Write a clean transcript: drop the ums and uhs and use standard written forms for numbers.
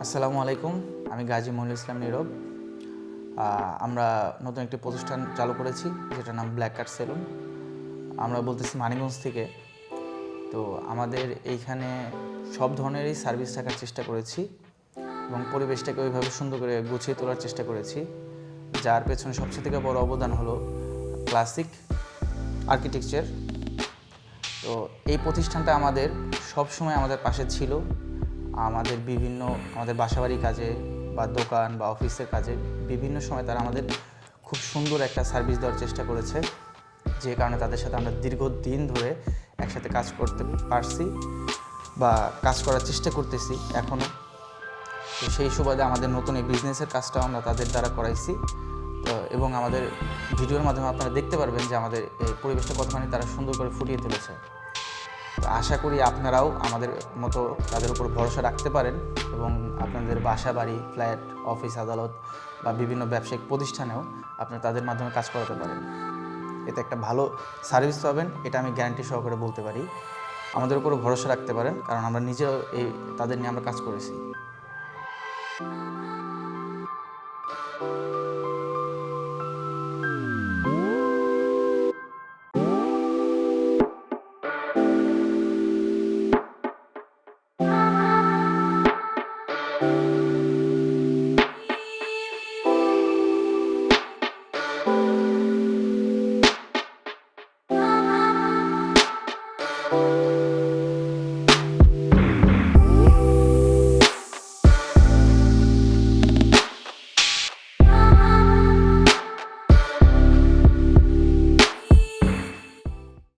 আসসালামু আলাইকুম। আমি গাজী মনিরুল ইসলাম নীরব। আমরা নতুন একটি প্রতিষ্ঠান চালু করেছি যেটার নাম ব্ল্যাক কাট সেলুন। আমরা বলতেছি মানিকগঞ্জ থেকে। তো আমাদের এইখানে সব ধরনেরই সার্ভিস রাখার চেষ্টা করেছি এবং পরিবেশটাকে ওইভাবে সুন্দর করে গুছিয়ে তোলার চেষ্টা করেছি, যার পেছনে সবচেয়ে থেকে বড় অবদান হলো ক্লাসিক আর্কিটেকচার। তো এই প্রতিষ্ঠানটা আমাদের সবসময় আমাদের পাশে ছিল। আমাদের বাসাবাড়ি কাজে বা দোকান বা অফিসের কাজে বিভিন্ন সময় তারা আমাদের খুব সুন্দর একটা সার্ভিস দেওয়ার চেষ্টা করেছে, যে কারণে তাদের সাথে আমরা দীর্ঘদিন ধরে একসাথে কাজ করতে পারছি বা কাজ করার চেষ্টা করতেছি এখনও। তো সেই সুবাদে আমাদের নতুন এই বিজনেসের কাজটাও আমরা তাদের দ্বারা করাইছি। তো এবং আমাদের ভিডিওর মাধ্যমে আপনারা দেখতে পারবেন যে আমাদের এই পরিবেশটা কতখানি তারা সুন্দর করে ফুটিয়ে তুলেছে। তো আশা করি আপনারাও আমাদের মতো তাদের উপর ভরসা রাখতে পারেন এবং আপনাদের বাসা বাড়ি, ফ্ল্যাট, অফিস আদালত বা বিভিন্ন ব্যবসায়িক প্রতিষ্ঠানেও আপনারা তাদের মাধ্যমে কাজ করাতে পারেন। এতে একটা ভালো সার্ভিস পাবেন, এটা আমি গ্যারান্টি সহকারে বলতে পারি। আমাদের উপর ভরসা রাখতে পারেন, কারণ আমরা নিজেও তাদের নিয়ে আমরা কাজ করেছি।